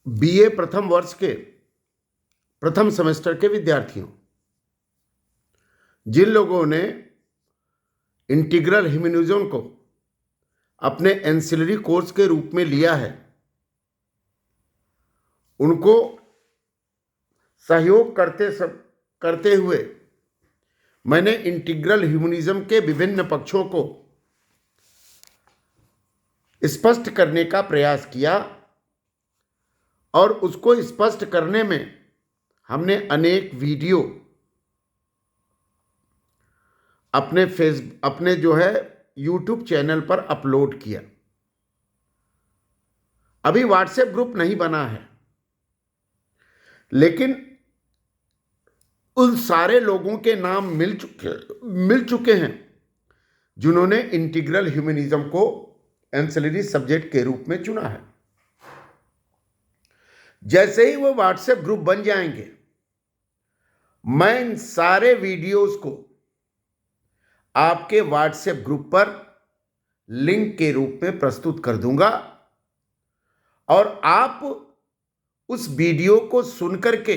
BA प्रथम वर्ष के प्रथम सेमेस्टर के विद्यार्थियों, जिन लोगों ने इंटीग्रल ह्यूमनिज्म को अपने एंसिलरी कोर्स के रूप में लिया है, उनको सहयोग करते हुए मैंने इंटीग्रल ह्यूमनिज्म के विभिन्न पक्षों को स्पष्ट करने का प्रयास किया और उसको स्पष्ट करने में हमने अनेक वीडियो अपने जो है यूट्यूब चैनल पर अपलोड किया। अभी व्हाट्सएप ग्रुप नहीं बना है, लेकिन उन सारे लोगों के नाम मिल चुके हैं जिन्होंने इंटीग्रल ह्यूमनिज्म को एंसिलरी सब्जेक्ट के रूप में चुना है। जैसे ही वो व्हाट्सएप ग्रुप बन जाएंगे, मैं इन सारे वीडियोस को आपके व्हाट्सएप ग्रुप पर लिंक के रूप में प्रस्तुत कर दूंगा और आप उस वीडियो को सुनकर के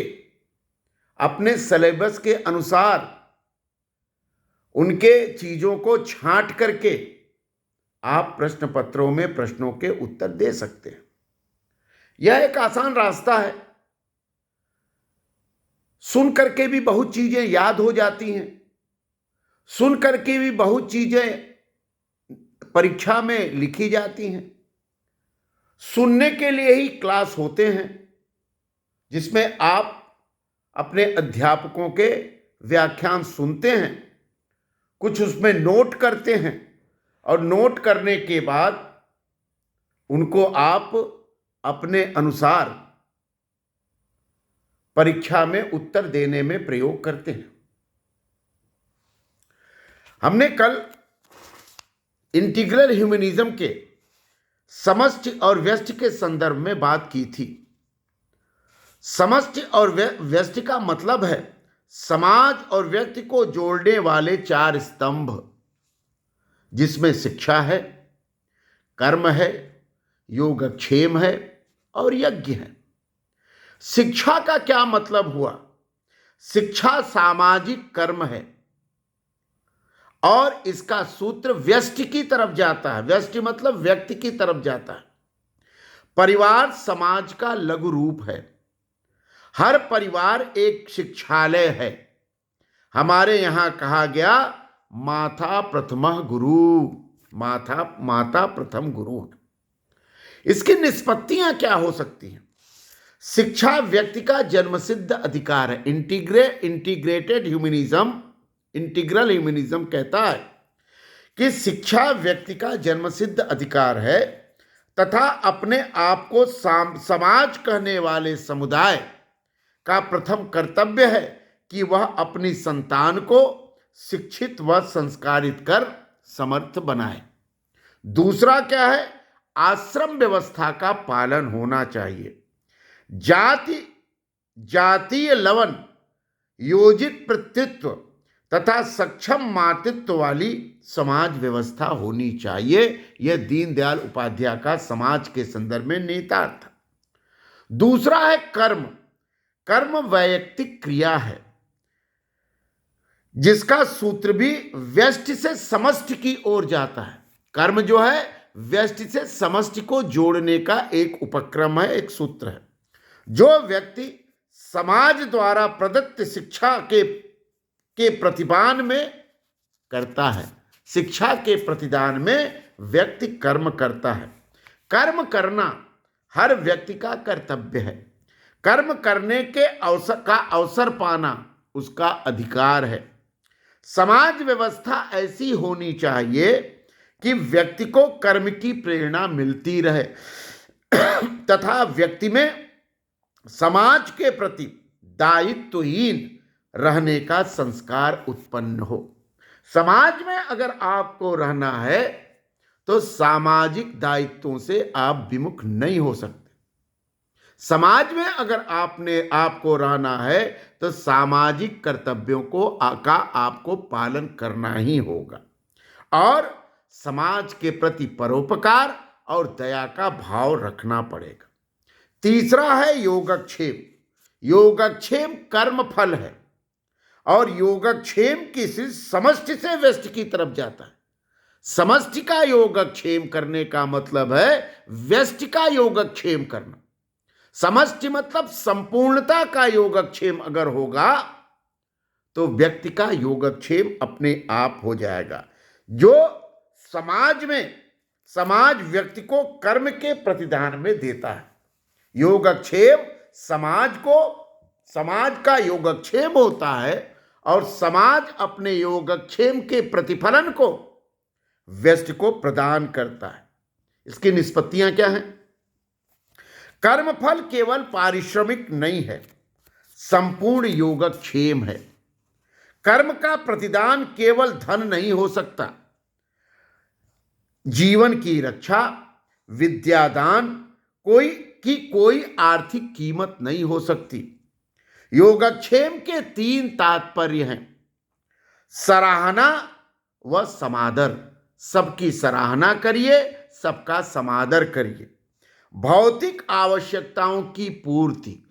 अपने सिलेबस के अनुसार उनके चीजों को छांट करके आप प्रश्न पत्रों में प्रश्नों के उत्तर दे सकते हैं। यह एक आसान रास्ता है। सुन करके भी बहुत चीजें याद हो जाती हैं, सुन करके भी बहुत चीजें परीक्षा में लिखी जाती हैं। सुनने के लिए ही क्लास होते हैं, जिसमें आप अपने अध्यापकों के व्याख्यान सुनते हैं, कुछ उसमें नोट करते हैं और नोट करने के बाद उनको आप अपने अनुसार परीक्षा में उत्तर देने में प्रयोग करते हैं। हमने कल इंटीग्रल ह्यूमनिज्म के समष्टि और व्यष्टि के संदर्भ में बात की थी। समष्टि और व्यष्टि का मतलब है समाज और व्यक्ति को जोड़ने वाले चार स्तंभ, जिसमें शिक्षा है, कर्म है, योगक्षेम है और यज्ञ है। शिक्षा का क्या मतलब हुआ? शिक्षा सामाजिक कर्म है और इसका सूत्र व्यष्टि की तरफ जाता है। व्यष्टि मतलब व्यक्ति की तरफ जाता है। परिवार समाज का लघु रूप है। हर परिवार एक शिक्षालय है। हमारे यहां कहा गया माता प्रथमः गुरु, माता प्रथम गुरु। इसकी निष्पत्तियां क्या हो सकती हैं? शिक्षा व्यक्ति का जन्मसिद्ध अधिकार है। इंटीग्रेटेड ह्यूमनिज्म, इंटीग्रल ह्यूमनिज्म कहता है कि शिक्षा व्यक्ति का जन्मसिद्ध अधिकार है तथा अपने आप को समाज कहने वाले समुदाय का प्रथम कर्तव्य है कि वह अपनी संतान को शिक्षित व संस्कारित कर समर्थ बनाए। दूसरा क्या है? आश्रम व्यवस्था का पालन होना चाहिए। जातीय लवन, योजित प्रतित्व तथा सक्षम मातृत्व वाली समाज व्यवस्था होनी चाहिए। यह दीनदयाल उपाध्याय का समाज के संदर्भ में निहितार्थ था। दूसरा है कर्म। कर्म वैयक्तिक क्रिया है, जिसका सूत्र भी व्यष्टि से समष्टि की ओर जाता है। कर्म जो है व्यष्टि से समष्टि को जोड़ने का एक उपक्रम है, एक सूत्र है। जो व्यक्ति समाज द्वारा प्रदत्त शिक्षा के प्रतिदान में करता है, शिक्षा के प्रतिदान में व्यक्ति कर्म करता है। कर्म करना हर व्यक्ति का कर्तव्य है। कर्म करने के अवसर पाना उसका अधिकार है। समाज व्यवस्था ऐसी होनी चाहिए कि व्यक्ति को कर्म की प्रेरणा मिलती रहे तथा व्यक्ति में समाज के प्रति दायित्वहीन रहने का संस्कार उत्पन्न हो। समाज में अगर आपको रहना है तो सामाजिक दायित्वों से आप विमुख नहीं हो सकते। समाज में अगर आपको रहना है तो सामाजिक कर्तव्यों का आपको पालन करना ही होगा और समाज के प्रति परोपकार और दया का भाव रखना पड़ेगा। तीसरा है योगक्षेम। योगक्षेम कर्म फल है और योगक्षेम किसी समष्टि से व्यष्टि की तरफ जाता है। समष्टि का योगक्षेम करने का मतलब है व्यष्टि का योगक्षेम करना। समष्टि मतलब संपूर्णता का योगक्षेम अगर होगा तो व्यक्ति का योगक्षेम अपने आप हो जाएगा। जो समाज में समाज व्यक्ति को कर्म के प्रतिदान में देता है। योगक्षेम समाज का योगक्षेम होता है और समाज अपने योगक्षेम के प्रतिफलन को व्यष्टि को प्रदान करता है। इसकी निष्पत्तियां क्या हैं? कर्मफल केवल पारिश्रमिक नहीं है, संपूर्ण योगक्षेम है। कर्म का प्रतिदान केवल धन नहीं हो सकता। जीवन की रक्षा, विद्यादान कोई आर्थिक कीमत नहीं हो सकती। योगक्षेम के 3 तात्पर्य हैं: सराहना व समादर। सबकी सराहना करिए, सबका समादर करिए। भौतिक आवश्यकताओं की पूर्ति।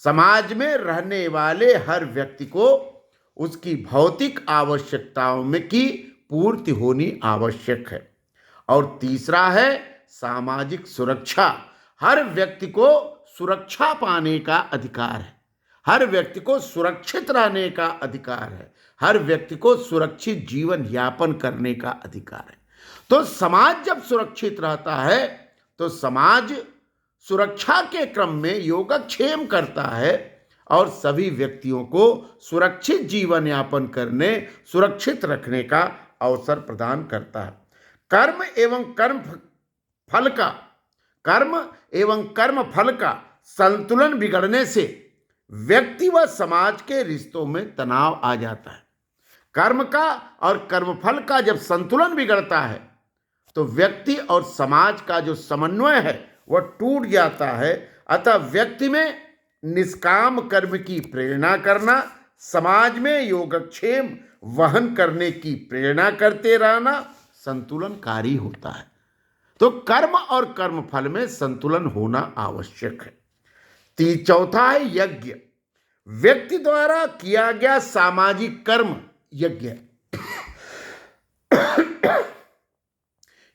समाज में रहने वाले हर व्यक्ति को उसकी भौतिक आवश्यकताओं में की पूर्ति होनी आवश्यक है। और तीसरा है सामाजिक सुरक्षा। हर व्यक्ति को सुरक्षा पाने का अधिकार है। हर व्यक्ति को सुरक्षित रहने का अधिकार है। हर व्यक्ति को सुरक्षित जीवन यापन करने का अधिकार है। तो समाज जब सुरक्षित रहता है तो समाज सुरक्षा के क्रम में योगक्षेम करता है और सभी व्यक्तियों को सुरक्षित जीवन यापन करने, सुरक्षित रखने का अवसर प्रदान करता है। कर्म एवं कर्म फल का संतुलन बिगड़ने से व्यक्ति व समाज के रिश्तों में तनाव आ जाता है। कर्म का और कर्मफल का जब संतुलन बिगड़ता है तो व्यक्ति और समाज का जो समन्वय है वह टूट जाता है। अतः व्यक्ति में निष्काम कर्म की प्रेरणा करना, समाज में योगक्षेम वहन करने की प्रेरणा करते रहना संतुलनकारी होता है। तो कर्म और कर्मफल में संतुलन होना आवश्यक है। चौथा है यज्ञ। व्यक्ति द्वारा किया गया सामाजिक कर्म यज्ञ है।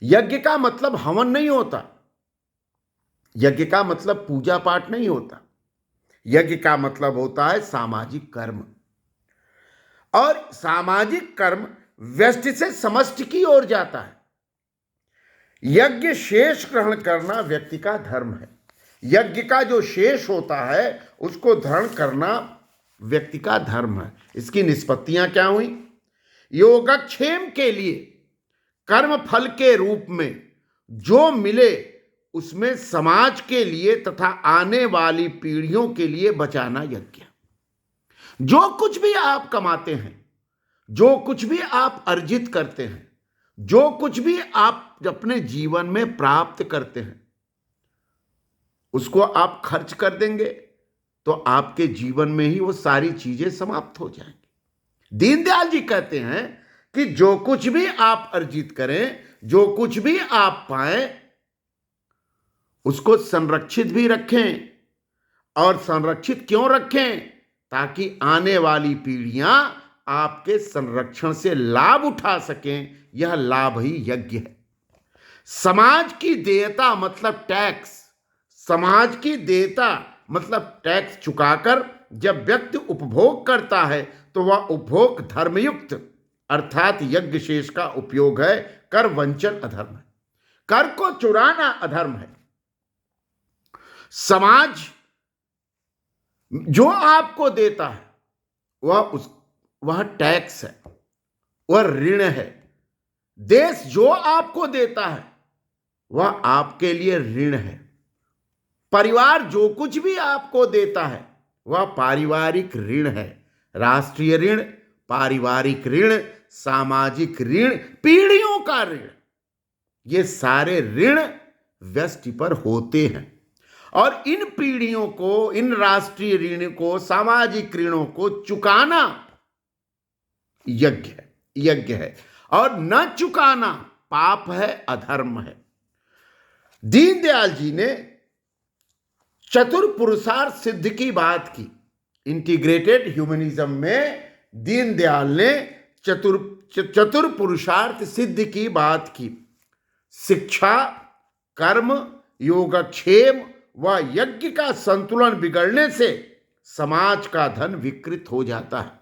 यज्ञ का मतलब हवन नहीं होता। यज्ञ का मतलब पूजा पाठ नहीं होता। यज्ञ का मतलब होता है सामाजिक कर्म। और सामाजिक कर्म व्यष्टि से समष्टि की ओर जाता है। यज्ञ शेष ग्रहण करना व्यक्ति का धर्म है। यज्ञ का जो शेष होता है उसको धारण करना व्यक्ति का धर्म है। इसकी निष्पत्तियां क्या हुई? योगक्षेम के लिए कर्म फल के रूप में जो मिले उसमें समाज के लिए तथा आने वाली पीढ़ियों के लिए बचाना यज्ञ। जो कुछ भी आप कमाते हैं, जो कुछ भी आप अर्जित करते हैं, जो कुछ भी आप अपने जीवन में प्राप्त करते हैं, उसको आप खर्च कर देंगे तो आपके जीवन में ही वो सारी चीजें समाप्त हो जाएंगी। दीनदयाल जी कहते हैं कि जो कुछ भी आप अर्जित करें, जो कुछ भी आप पाएं, उसको संरक्षित भी रखें। और संरक्षित क्यों रखें? ताकि आने वाली पीढ़ियां आपके संरक्षण से लाभ उठा सकें। यह लाभ ही यज्ञ है। समाज की देयता मतलब टैक्स। समाज की देयता मतलब टैक्स चुकाकर जब व्यक्ति उपभोग करता है तो वह उपभोग धर्मयुक्त अर्थात यज्ञ शेष का उपयोग है। कर वंचन अधर्म है। कर को चुराना अधर्म है। समाज जो आपको देता है वह टैक्स है, वह ऋण है। देश जो आपको देता है वह आपके लिए ऋण है। परिवार जो कुछ भी आपको देता है वह पारिवारिक ऋण है। राष्ट्रीय ऋण, पारिवारिक ऋण, सामाजिक ऋण, पीढ़ियों का ऋण, ये सारे ऋण व्यष्टि पर होते हैं। और इन पीढ़ियों को, इन राष्ट्रीय ऋण को, सामाजिक ऋणों को चुकाना यज्ञ है और न चुकाना पाप है, अधर्म है। दीनदयाल जी ने चतुर पुरुषार्थ सिद्ध की बात की। इंटीग्रेटेड ह्यूमनिज्म में दीनदयाल ने चतुर पुरुषार्थ सिद्ध की बात की। शिक्षा, कर्म, योगक्षेम व यज्ञ का संतुलन बिगड़ने से समाज का धन विकृत हो जाता है।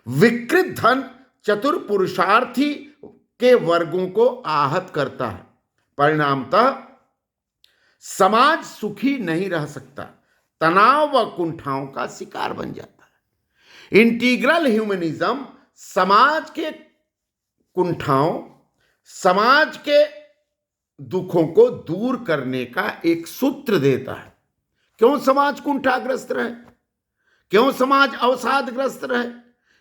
विकृत धन चतुर पुरुषार्थी के वर्गों को आहत करता है। परिणामतः समाज सुखी नहीं रह सकता, तनाव व कुंठाओं का शिकार बन जाता है। इंटीग्रल ह्यूमनिज्म समाज के कुंठाओं, समाज के दुखों को दूर करने का एक सूत्र देता है। क्यों समाज कुंठाग्रस्त रहे, क्यों समाज अवसादग्रस्त रहे,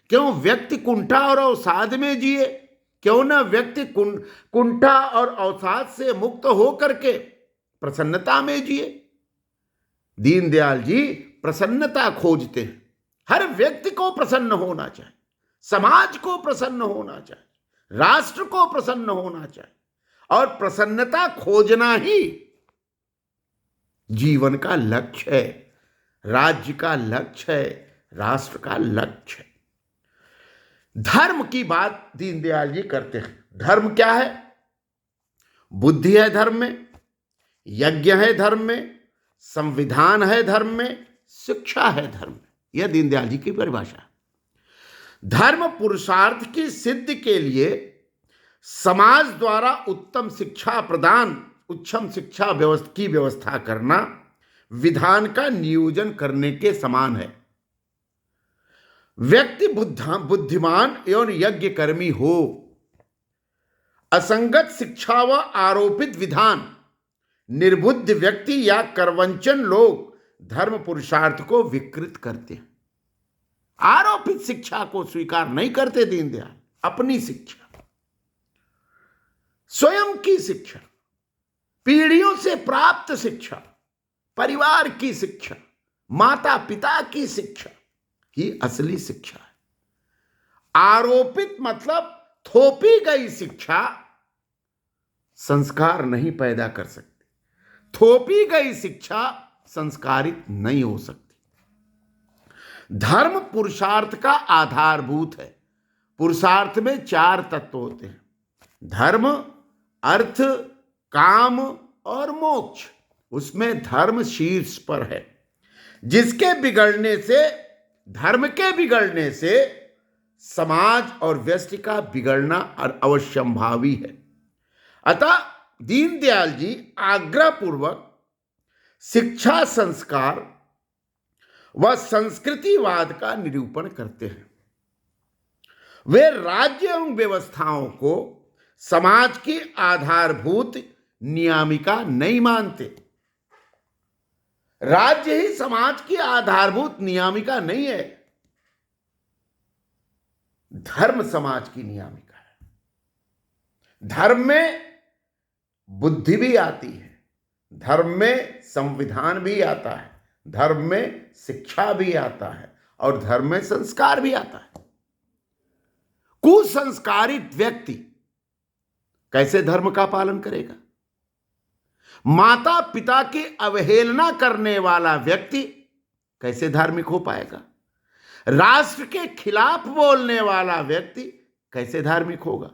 क्यों व्यक्ति कुंठा और अवसाद में जिए, क्यों ना व्यक्ति कुंठा और अवसाद से मुक्त होकर के प्रसन्नता में जिए। दीनदयाल जी प्रसन्नता खोजते हैं। हर व्यक्ति को प्रसन्न होना चाहिए, समाज को प्रसन्न होना चाहिए, राष्ट्र को प्रसन्न होना चाहिए, और प्रसन्नता खोजना ही जीवन का लक्ष्य है, राज्य का लक्ष्य है, राष्ट्र का लक्ष्य है। धर्म की बात दीनदयाल जी करते हैं। धर्म क्या है? बुद्धि है धर्म में, यज्ञ है धर्म में, संविधान है धर्म में, शिक्षा है धर्म में। यह दीनदयाल जी की परिभाषा। धर्म पुरुषार्थ की सिद्धि के लिए समाज द्वारा उत्तम शिक्षा प्रदान, उच्चम शिक्षा की व्यवस्था करना विधान का नियोजन करने के समान है। व्यक्ति बुद्धिमान एवं यज्ञ कर्मी हो। असंगत शिक्षा व आरोपित विधान, निर्बुद्ध व्यक्ति या करवंचन लोग धर्म पुरुषार्थ को विकृत करते हैं। आरोपित शिक्षा को स्वीकार नहीं करते दीनदयाल। अपनी शिक्षा, स्वयं की शिक्षा, पीढ़ियों से प्राप्त शिक्षा, परिवार की शिक्षा, माता पिता की शिक्षा ही असली शिक्षा है। आरोपित मतलब थोपी गई शिक्षा संस्कार नहीं पैदा कर सकती। थोपी गई शिक्षा संस्कारित नहीं हो सकती। धर्म पुरुषार्थ का आधारभूत है। पुरुषार्थ में 4 तत्व होते हैं: धर्म, अर्थ, काम और मोक्ष। उसमें धर्म शीर्ष पर है, जिसके बिगड़ने से, धर्म के बिगड़ने से समाज और व्यक्ति का बिगड़ना अवश्यंभावी है। अतः दीनदयाल जी आग्रहपूर्वक शिक्षा, संस्कार व संस्कृतिवाद का निरूपण करते हैं। वे राज्य एवं व्यवस्थाओं को समाज की आधारभूत नियामिका नहीं मानते। राज्य ही समाज की आधारभूत नियामिका नहीं है, धर्म समाज की नियामिका है। धर्म में बुद्धि भी आती है, धर्म में संविधान भी आता है, धर्म में शिक्षा भी आता है, और धर्म में संस्कार भी आता है। कुसंस्कारित व्यक्ति कैसे धर्म का पालन करेगा? माता पिता की अवहेलना करने वाला व्यक्ति कैसे धार्मिक हो पाएगा? राष्ट्र के खिलाफ बोलने वाला व्यक्ति कैसे धार्मिक होगा?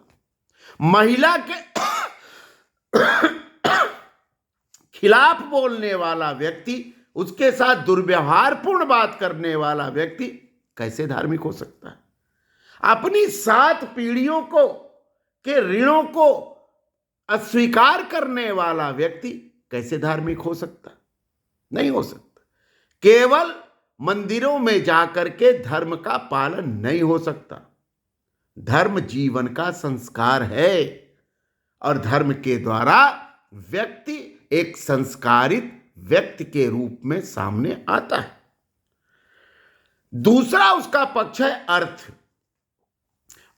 महिला के खिलाफ बोलने वाला व्यक्ति, उसके साथ दुर्व्यवहारपूर्ण बात करने वाला व्यक्ति कैसे धार्मिक हो सकता है? अपनी 7 पीढ़ियों के ऋणों को अस्वीकार करने वाला व्यक्ति कैसे धार्मिक हो सकता? नहीं हो सकता। केवल मंदिरों में जाकर के धर्म का पालन नहीं हो सकता। धर्म जीवन का संस्कार है, और धर्म के द्वारा व्यक्ति एक संस्कारित व्यक्ति के रूप में सामने आता है। दूसरा उसका पक्ष है अर्थ।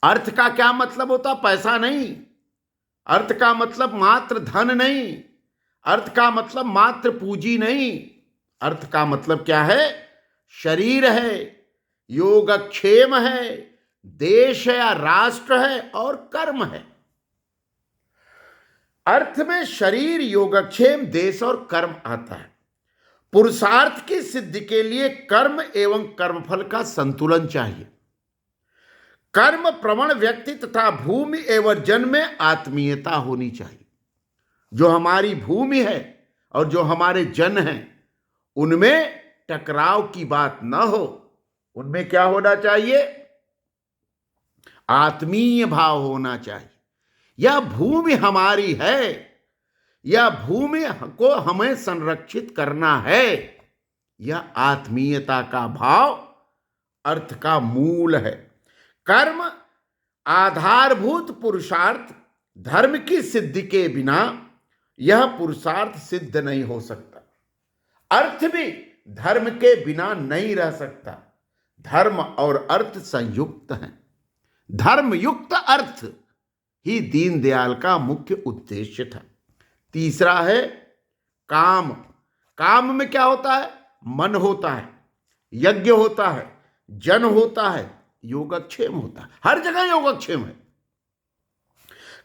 अर्थ का क्या मतलब होता? पैसा नहीं। अर्थ का मतलब मात्र धन नहीं। अर्थ का मतलब मात्र पूंजी नहीं। अर्थ का मतलब क्या है? शरीर है, योगक्षेम है, देश है या राष्ट्र है, और कर्म है। अर्थ में शरीर, योगक्षेम, देश और कर्म आता है। पुरुषार्थ की सिद्धि के लिए कर्म एवं कर्मफल का संतुलन चाहिए। कर्म प्रवण व्यक्ति तथा भूमि एवं जन में आत्मीयता होनी चाहिए। जो हमारी भूमि है और जो हमारे जन हैं, उनमें टकराव की बात न हो। उनमें क्या होना चाहिए? आत्मीय भाव होना चाहिए। यह भूमि हमारी है, यह भूमि को हमें संरक्षित करना है। यह आत्मीयता का भाव अर्थ का मूल है। कर्म आधारभूत पुरुषार्थ धर्म की सिद्धि के बिना यह पुरुषार्थ सिद्ध नहीं हो सकता। अर्थ भी धर्म के बिना नहीं रह सकता। धर्म और अर्थ संयुक्त हैं। धर्मयुक्त अर्थ ही दीनदयाल का मुख्य उद्देश्य था। तीसरा है काम। काम में क्या होता है? मन होता है, यज्ञ होता है, जन होता है, योगक्षेम होता है। हर जगह योगक्षेम है।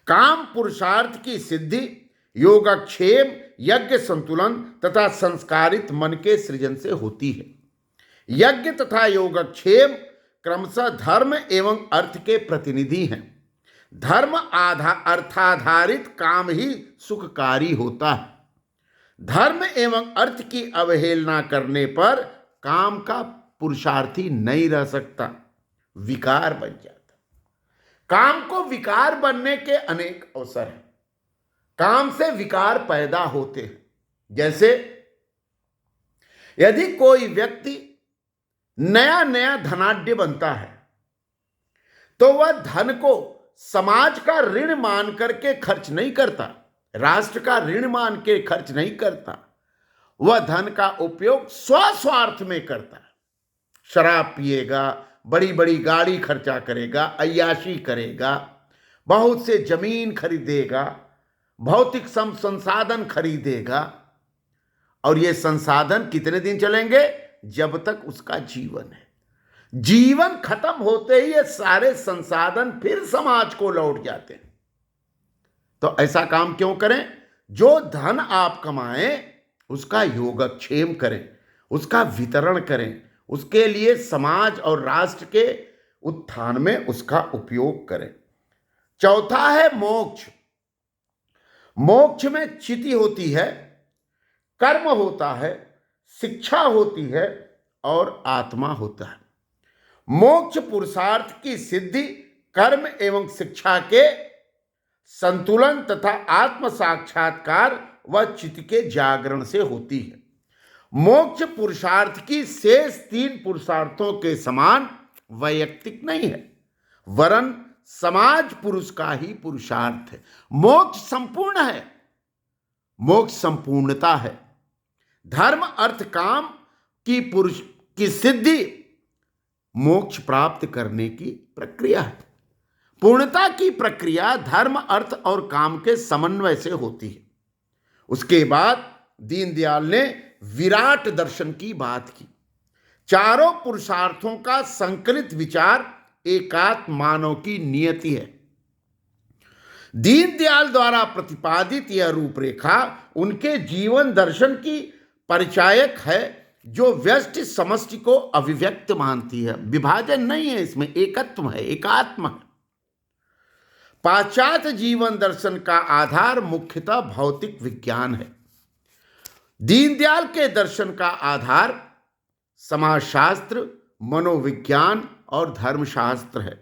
काम पुरुषार्थ की सिद्धि योगक्षेम, यज्ञ, संतुलन तथा संस्कारित मन के सृजन से होती है। यज्ञ तथा योगक्षेम क्रमशः धर्म एवं अर्थ के प्रतिनिधि हैं। धर्म अर्थाधारित काम ही सुखकारी होता है। धर्म एवं अर्थ की अवहेलना करने पर काम का पुरुषार्थी नहीं रह सकता, विकार बन जाता। काम को विकार बनने के अनेक अवसर हैं। काम से विकार पैदा होते हैं। जैसे यदि कोई व्यक्ति नया नया धनाढ्य बनता है तो वह धन को समाज का ऋण मान करके खर्च नहीं करता, राष्ट्र का ऋण मान के खर्च नहीं करता। वह धन का उपयोग स्वस्वार्थ में करता है। शराब पिएगा, बड़ी बड़ी गाड़ी खर्चा करेगा, अय्याशी करेगा, बहुत से जमीन खरीदेगा, भौतिक संसाधन खरीदेगा। और ये संसाधन कितने दिन चलेंगे? जब तक उसका जीवन है। जीवन खत्म होते ही ये सारे संसाधन फिर समाज को लौट जाते हैं। तो ऐसा काम क्यों करें? जो धन आप कमाएं उसका योगक्षेम करें, उसका वितरण करें, उसके लिए समाज और राष्ट्र के उत्थान में उसका उपयोग करें। चौथा है मोक्ष। मोक्ष में चिति होती है, कर्म होता है, शिक्षा होती है और आत्मा होता है। मोक्ष पुरुषार्थ की सिद्धि कर्म एवं शिक्षा के संतुलन तथा आत्म साक्षात्कार व चित्त के जागरण से होती है। मोक्ष पुरुषार्थ की शेष तीन पुरुषार्थों के समान वैयक्तिक नहीं है, वरन समाज पुरुष का ही पुरुषार्थ है। मोक्ष संपूर्ण है, मोक्ष संपूर्णता है। धर्म अर्थ काम की पुरुष की सिद्धि मोक्ष प्राप्त करने की प्रक्रिया है। पूर्णता की प्रक्रिया धर्म अर्थ और काम के समन्वय से होती है। उसके बाद दीनदयाल ने विराट दर्शन की बात की। चारों पुरुषार्थों का संकलित विचार एकात्म मानव की नियति है। दीनदयाल द्वारा प्रतिपादित यह रूपरेखा उनके जीवन दर्शन की परिचायक है, जो व्यष्टि समष्टि को अभिव्यक्त मानती है। विभाजन नहीं है इसमें, एकत्व है, एकात्म है। पाश्चात्य जीवन दर्शन का आधार मुख्यतः भौतिक विज्ञान है। दीनदयाल के दर्शन का आधार समाजशास्त्र, मनोविज्ञान और धर्मशास्त्र है।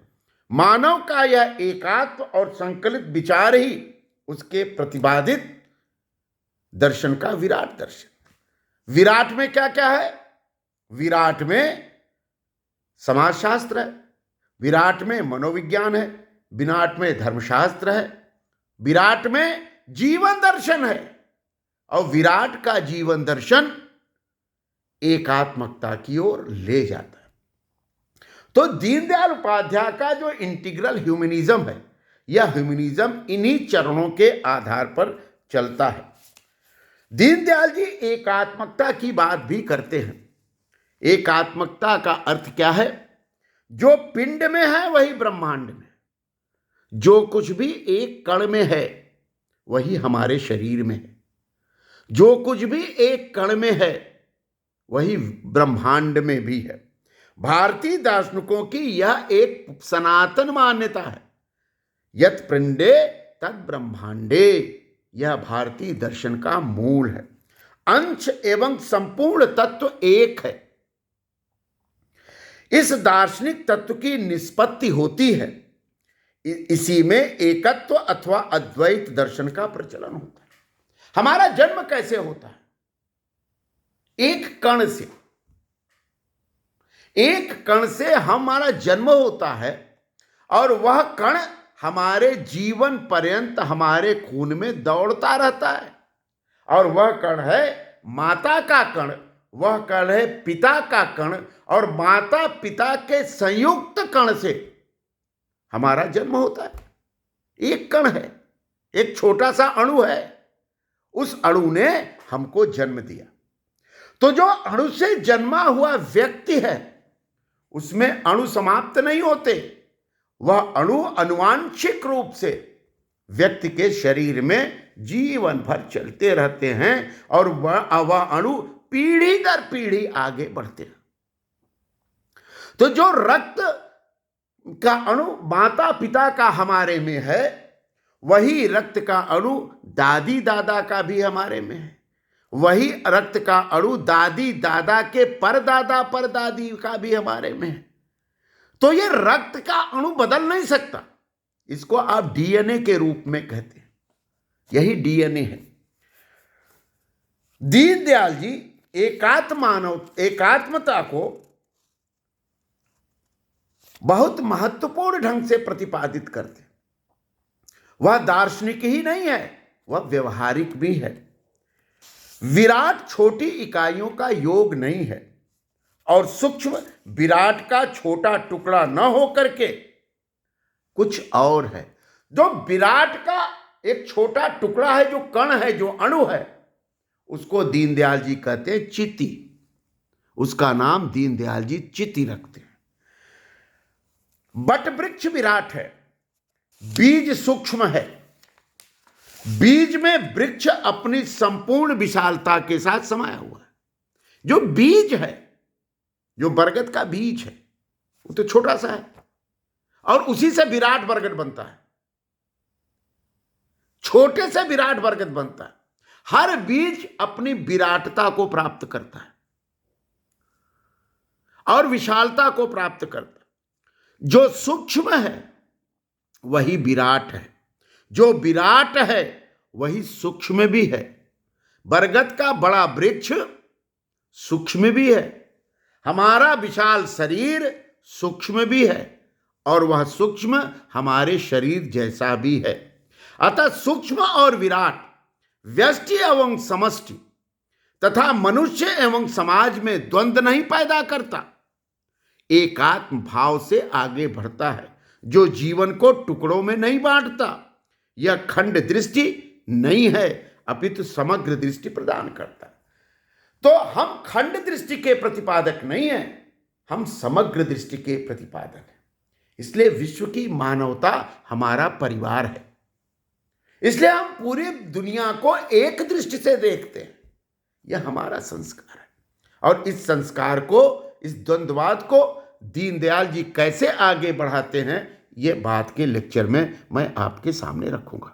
मानव का यह एकात्म और संकलित विचार ही उसके प्रतिपादित दर्शन का विराट दर्शन। विराट में क्या क्या है? विराट में समाजशास्त्र है, विराट में मनोविज्ञान है, विराट में धर्मशास्त्र है, विराट में जीवन दर्शन है। और विराट का जीवन दर्शन एकात्मकता की ओर ले जाता है। तो दीनदयाल उपाध्याय का जो इंटीग्रल ह्यूमनिज्म है, यह ह्यूमनिज्म इन्हीं चरणों के आधार पर चलता है। दीनदयाल जी एकात्मकता की बात भी करते हैं। एकात्मकता का अर्थ क्या है? जो पिंड में है वही ब्रह्मांड में, जो कुछ भी एक कण में है वही हमारे शरीर में है, जो कुछ भी एक कण में है वही ब्रह्मांड में भी है। भारतीय दार्शनिकों की यह एक सनातन मान्यता है, यत् पिंडे तद ब्रह्मांडे। यह भारतीय दर्शन का मूल है। अंश एवं संपूर्ण तत्व एक है। इस दार्शनिक तत्व की निष्पत्ति होती है, इसी में एकत्व अथवा अद्वैत दर्शन का प्रचलन होता है। हमारा जन्म कैसे होता है? एक कण से। एक कण से हमारा जन्म होता है और वह कण हमारे जीवन पर्यंत हमारे खून में दौड़ता रहता है। और वह कण है माता का कण, वह कण है पिता का कण, और माता पिता के संयुक्त कण से हमारा जन्म होता है। एक कण है, एक छोटा सा अणु है, उस अणु ने हमको जन्म दिया। तो जो अणु से जन्मा हुआ व्यक्ति है, उसमें अणु समाप्त नहीं होते। वह अणु अनुवांशिक रूप से व्यक्ति के शरीर में जीवन भर चलते रहते हैं और वह अणु पीढ़ी दर पीढ़ी आगे बढ़ते हैं। तो जो रक्त का अणु माता पिता का हमारे में है, वही रक्त का अणु दादी दादा का भी हमारे में है। वही रक्त का अणु दादी दादा के परदादा परदादी का भी हमारे में है। तो ये रक्त का अणु बदल नहीं सकता। इसको आप डीएनए के रूप में कहते हैं। यही डीएनए है। दीनदयाल जी एकात्मता को बहुत महत्वपूर्ण ढंग से प्रतिपादित करते। वह दार्शनिक ही नहीं है, वह व्यवहारिक भी है। विराट छोटी इकाइयों का योग नहीं है और सूक्ष्म विराट का छोटा टुकड़ा न होकर के कुछ और है। जो विराट का एक छोटा टुकड़ा है, जो कण है, जो अणु है, उसको दीनदयाल जी कहते हैं चिति। उसका नाम दीनदयाल जी चिति रखते हैं। बट वृक्ष विराट है, बीज सूक्ष्म है। बीज में वृक्ष अपनी संपूर्ण विशालता के साथ समाया हुआ है। जो बीज है, जो बरगद का बीज है, वो तो छोटा सा है और उसी से विराट बरगद बनता है। छोटे से विराट बरगद बनता है। हर बीज अपनी विराटता को प्राप्त करता है और विशालता को प्राप्त करता है। जो सूक्ष्म है वही विराट है, जो विराट है वही सूक्ष्म भी है। बरगद का बड़ा वृक्ष सूक्ष्म भी है, हमारा विशाल शरीर सूक्ष्म भी है और वह सूक्ष्म हमारे शरीर जैसा भी है। अतः सूक्ष्म और विराट, व्यष्टि एवं समष्टि तथा मनुष्य एवं समाज में द्वंद्व नहीं पैदा करता, एकात्म भाव से आगे बढ़ता है, जो जीवन को टुकड़ों में नहीं बांटता। यह खंड दृष्टि नहीं है, अपितु समग्र दृष्टि प्रदान करता है। तो हम खंड दृष्टि के प्रतिपादक नहीं हैं, हम समग्र दृष्टि के प्रतिपादक हैं। इसलिए विश्व की मानवता हमारा परिवार है। इसलिए हम पूरी दुनिया को एक दृष्टि से देखते हैं। यह हमारा संस्कार है और इस संस्कार को, इस द्वंद्ववाद को दीनदयाल जी कैसे आगे बढ़ाते हैं, ये बात के लेक्चर में मैं आपके सामने रखूंगा।